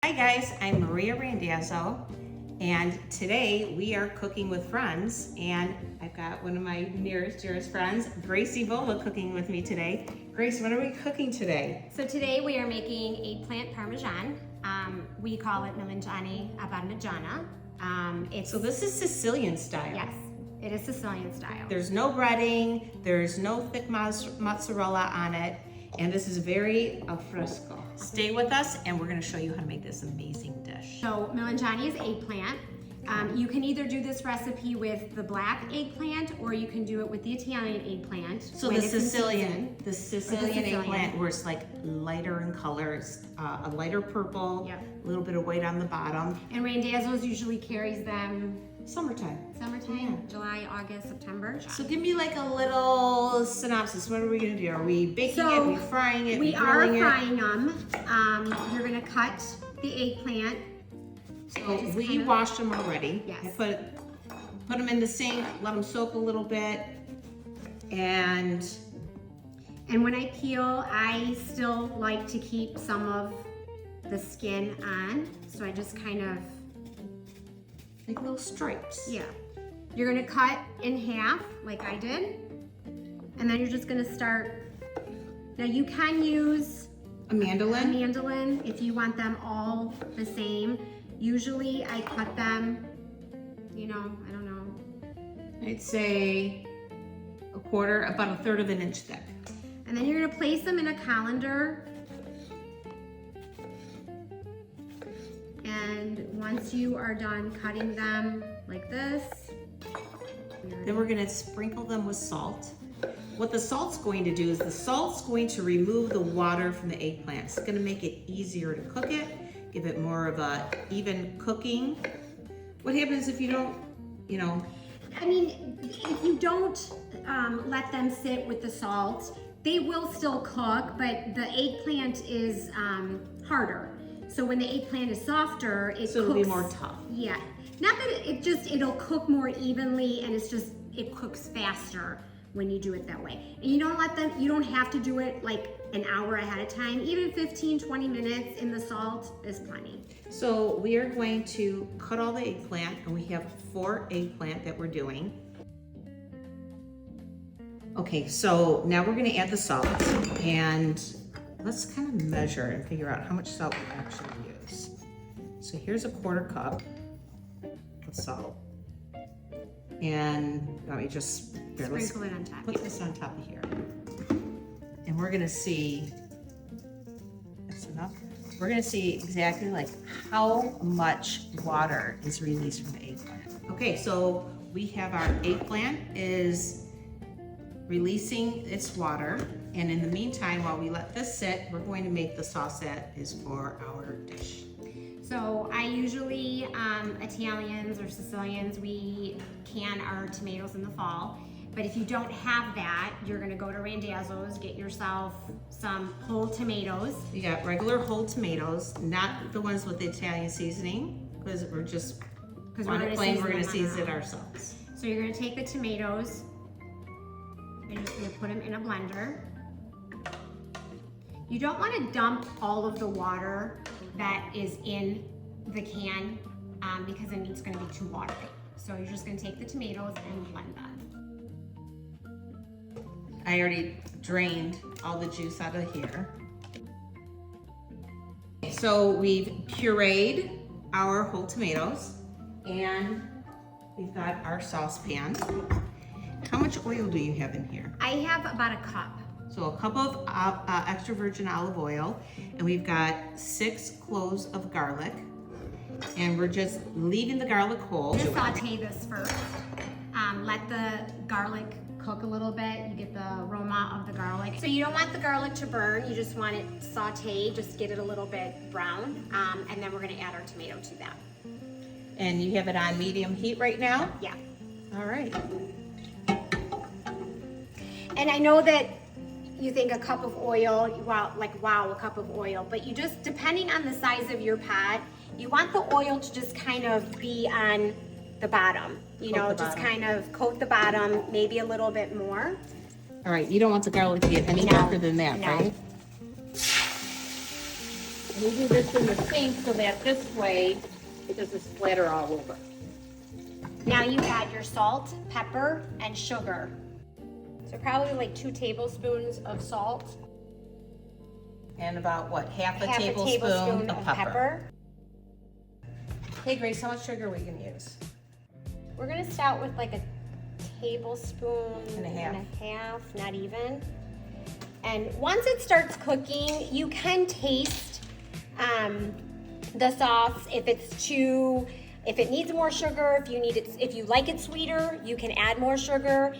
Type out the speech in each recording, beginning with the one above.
Hi guys, I'm Maria Randazzo, and today we are cooking with friends, and I've got one of my nearest, dearest friends, Grace Evola, cooking with me today. Grace, what are we cooking today? So today we are making eggplant parmesan. We call it Melanzane a Parmigiana. So this is Sicilian style. Yes, it is Sicilian style. There's no breading, there's no thick mozzarella on it, and this is very al fresco. Stay with us and we're gonna show you how to make this amazing dish. So Melanzane is eggplant. You can either do this recipe with the black eggplant or you can do it with the Italian eggplant. So the Sicilian eggplant, where it's like lighter in colors, a lighter purple, Yep. a little bit of white on the bottom. And Randazzo's usually carries them Summertime. summertime, July, August, September. So give me like a little synopsis. What are we gonna do? Are we baking it? Are we frying it? We are grilling it? frying them. You're gonna cut the eggplant. So we washed them already. Yes. I put them in the sink, let them soak a little bit, and when I peel, I still like to keep some of the skin on. So I just kind of, like little stripes. yeah. You're gonna cut in half like I did. And then you're just gonna start. Now you can use A mandolin. a mandolin if you want them all the same. Usually I cut them, I don't know. I'd say about a third of an inch thick. And then you're gonna place them in a colander. And once you are done cutting them like this, Then we're gonna sprinkle them with salt. What the salt's going to do is the salt's going to remove the water from the eggplant. It's gonna make it easier to cook it, give it more of a even cooking. What happens if you don't, I mean, if you don't let them sit with the salt, they will still cook, but the eggplant is harder. So when the eggplant is softer, it cooks. It'll be more tough. Yeah, not that it'll cook more evenly, and it cooks faster when you do it that way. And you don't have to do it like an hour ahead of time. Even 15, 20 minutes in the salt is plenty. So we are going to cut all the eggplant, and we have 4 eggplant that we're doing. Okay, so now we're gonna add the salt, and let's kind of measure and figure out how much salt we actually use. So here's a 1/4 cup of salt. And let me just Sprinkle it on top. put this on top of here. And we're gonna see, that's enough. We're gonna see exactly like how much water is released from the eggplant. Okay, so we have our eggplant is releasing its water. And in the meantime, while we let this sit, we're going to make the sauce that is for our dish. So I usually, Italians or Sicilians, we can our tomatoes in the fall. But if you don't have that, you're gonna go to Randazzo's, get yourself some whole tomatoes. You got regular whole tomatoes, not the ones with the Italian seasoning, because we're just on a plane, we're gonna season it ourselves. So you're gonna take the tomatoes, and you're just gonna put them in a blender. You don't wanna dump all of the water that is in the can because then it's gonna be too watery. So you're just gonna take the tomatoes and blend them. I already drained all the juice out of here. So we've pureed our whole tomatoes, and we've got our saucepan. How much oil do you have in here? I have about a cup. So a cup of extra virgin olive oil, and we've got 6 cloves of garlic, and we're just leaving the garlic whole. Just saute this first. Let the garlic cook a little bit. You get the aroma of the garlic. So you don't want the garlic to burn. You just want it sauteed, just get it a little bit brown. And then we're gonna add our tomato to that. And you have it on medium heat right now? Yeah. All right. And I know that you think a cup of oil, wow, a cup of oil, but you just, depending on the size of your pot, you want the oil to just kind of be on the bottom, kind of coat the bottom, maybe a little bit more. All right, you don't want the garlic to get any darker than that, No. right? And we do this in the sink so that this way it doesn't splatter all over. Now you add your salt, pepper, and sugar. So probably like 2 tablespoons of salt. And about what, half a Half tablespoon of pepper. pepper. Hey Grace, how much sugar are we gonna use? We're gonna start with like a tablespoon And a half. Not even. And once it starts cooking, you can taste the sauce. If it needs more sugar, if you like it sweeter, you can add more sugar.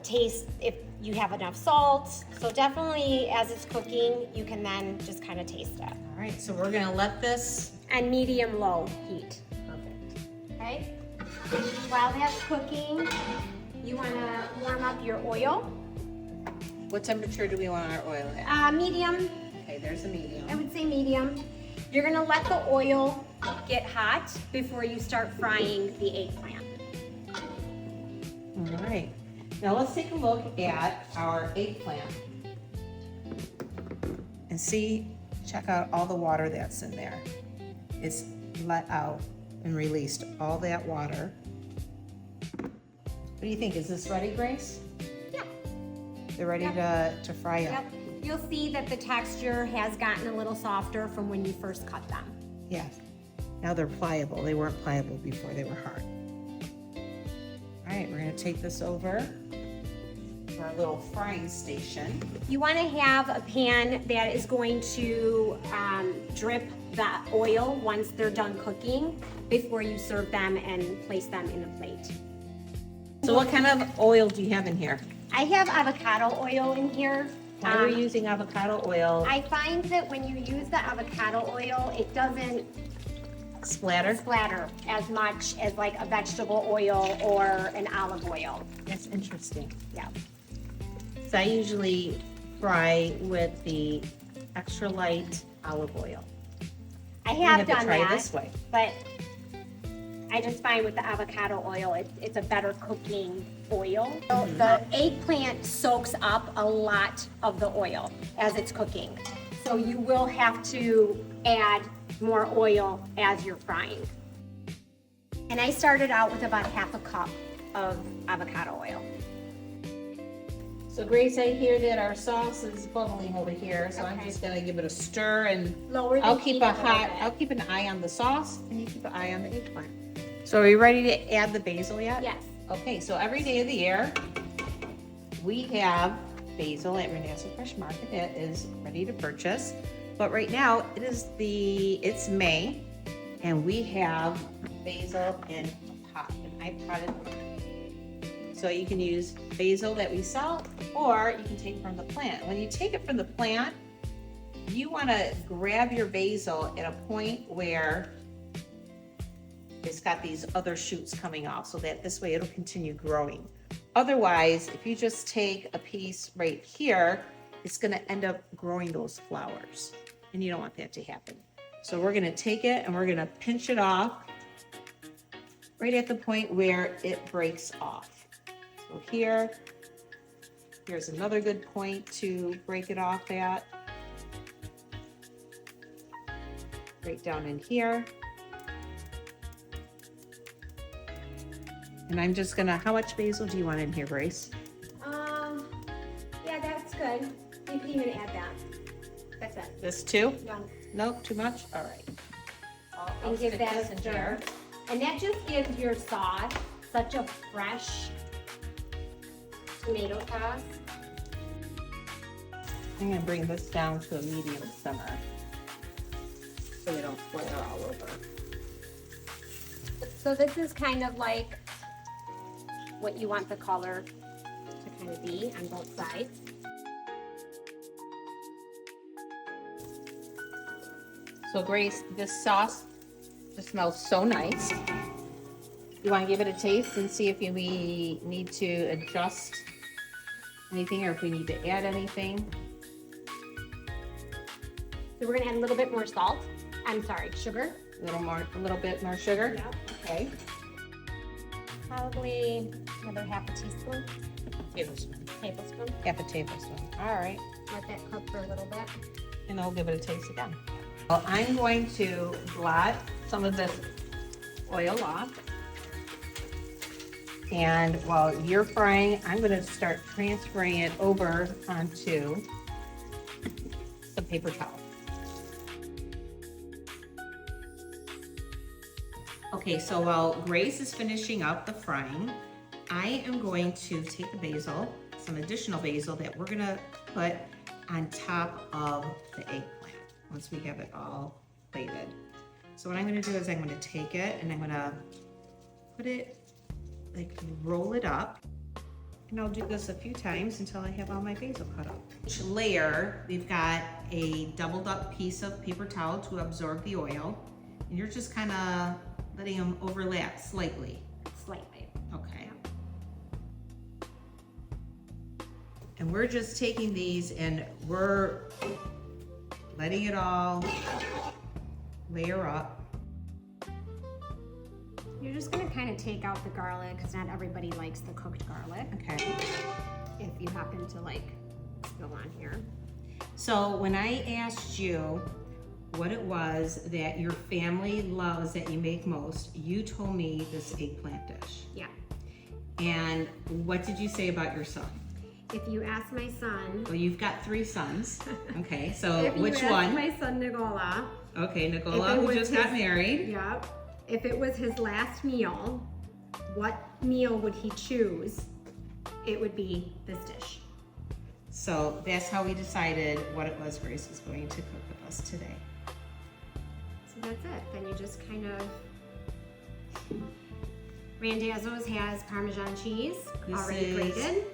Taste if you have enough salt. So definitely, as it's cooking, you can then just kind of taste it. All right, so we're gonna let this. And medium-low heat. Perfect. Okay. While that's cooking, you want to warm up your oil. What temperature do we want our oil at? Medium. Okay, there's a medium. I would say medium. You're gonna let the oil get hot before you start frying the eggplant. All right. Now let's take a look at our eggplant and check out all the water that's in there. It's let out and released all that water. What do you think? Is this ready, Grace? Yeah. They're ready to fry up. Yep. You'll see that the texture has gotten a little softer from when you first cut them. Yeah. Now they're pliable. They weren't pliable before, they were hard. All right, we're gonna take this over to our little frying station. You want to have a pan that is going to drip the oil once they're done cooking before you serve them and place them in a plate. So what kind of oil do you have in here? I have avocado oil in here. Why are we using avocado oil? I find that when you use the avocado oil, it doesn't Splatter? splatter as much as like a vegetable oil or an olive oil. That's interesting. Yeah. So I usually fry with the extra light olive oil. I have to done try that, this way. but I just find with the avocado oil, it's a better cooking oil. So the eggplant soaks up a lot of the oil as it's cooking. So you will have to add more oil as you're frying. And I started out with about half a cup of avocado oil. So Grace, I hear that our sauce is bubbling over here, so I'm Okay. just gonna give it a stir and Lower the I'll heat keep a little bit. I'll keep an eye on the sauce and you keep an eye on the eggplant. So are we ready to add the basil yet? Yes. Okay, so every day of the year, we have basil at Randazzo Fresh Market that is ready to purchase. But right now, it's May, and we have basil in a pot, and I potted them. So you can use basil that we sell, or you can take from the plant. When you take it from the plant, you wanna grab your basil at a point where it's got these other shoots coming off, so that this way it'll continue growing. Otherwise, if you just take a piece right here, it's gonna end up growing those flowers, and you don't want that to happen. So we're gonna take it and we're gonna pinch it off right at the point where it breaks off. So here's another good point to break it off at. Right down in here. And I'm just gonna, how much basil do you want in here, Grace? Yeah, that's good. You can even add that. That's it. This too? No. Nope, too much? All right. I'll And give stick that this a in stir. here. And that just gives your sauce such a fresh tomato sauce. I'm gonna bring this down to a medium simmer so they don't splatter all over. So this is kind of like what you want the color to kind of be on both sides. So Grace, this sauce just smells so nice. You wanna give it a taste and see if we need to adjust anything or if we need to add anything? So we're gonna add a little bit more salt. I'm sorry, sugar. A little bit more sugar? Yep. Okay. Probably another half a teaspoon, Tablespoon. tablespoon. Half a tablespoon. All right. Let that cook for a little bit. And I'll give it a taste again. Well, I'm going to blot some of this oil off. And while you're frying, I'm going to start transferring it over onto the paper towel. Okay, so while Grace is finishing up the frying, I am going to take the basil, some additional basil that we're gonna put on top of the eggplant once we have it all plated. So what I'm gonna do is I'm gonna take it and I'm gonna put it, like roll it up. And I'll do this a few times until I have all my basil cut up. Each layer, we've got a doubled up piece of paper towel to absorb the oil. And you're just kinda letting them overlap slightly. Slightly. Okay. And we're just taking these and we're letting it all layer up. You're just gonna kind of take out the garlic because not everybody likes the cooked garlic. Okay. If you happen to like spill on here. So when I asked you what it was that your family loves that you make most, you told me this eggplant dish. Yeah. And what did you say about your son? If you ask my son. Well, you've got 3 sons. Okay, so If which you ask one? my son Nicola. Okay, Nicola, who just got married. Yep. If it was his last meal, what meal would he choose? It would be this dish. So that's how we decided what it was Grace was going to cook with us today. So that's it. Then you just kind of. Randazzo's has Parmesan cheese This already is grated.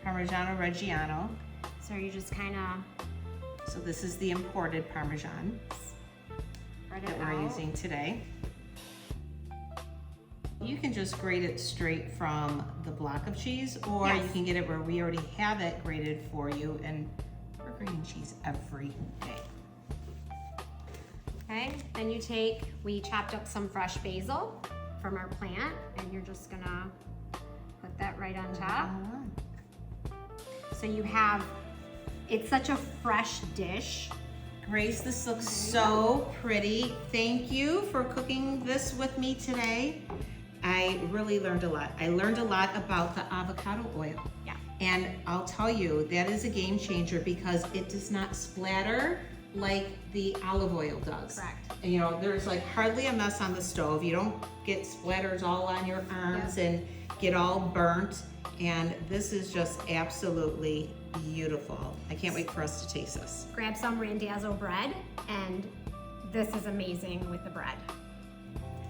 Parmigiano Reggiano. So you just kind of So this is the imported Parmesan spread that it we're out. using today. You can just grate it straight from the block of cheese, or Yes. you can get it where we already have it grated for you, and we're grating cheese every day. Okay, then we chopped up some fresh basil from our plant, and you're just gonna put that right on top. So you have, it's such a fresh dish. Grace, this looks so pretty. Thank you for cooking this with me today. I really learned a lot. I learned a lot about the avocado oil. Yeah. And I'll tell you, that is a game changer because it does not splatter like the olive oil does. Correct. And, you know, there's like hardly a mess on the stove. You don't get splatters all on your arms and get all burnt. And this is just absolutely beautiful. I can't wait for us to taste this. Grab some Randazzo bread, and this is amazing with the bread.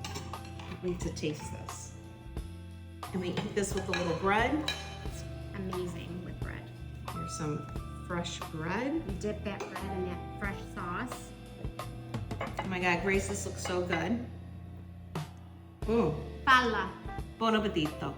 Can't wait to taste this. And we eat this with a little bread. It's amazing with bread. Here's some fresh bread. You dip that bread in that fresh sauce. Oh my God, Grace, this looks so good. Ooh, Alla. buon appetito.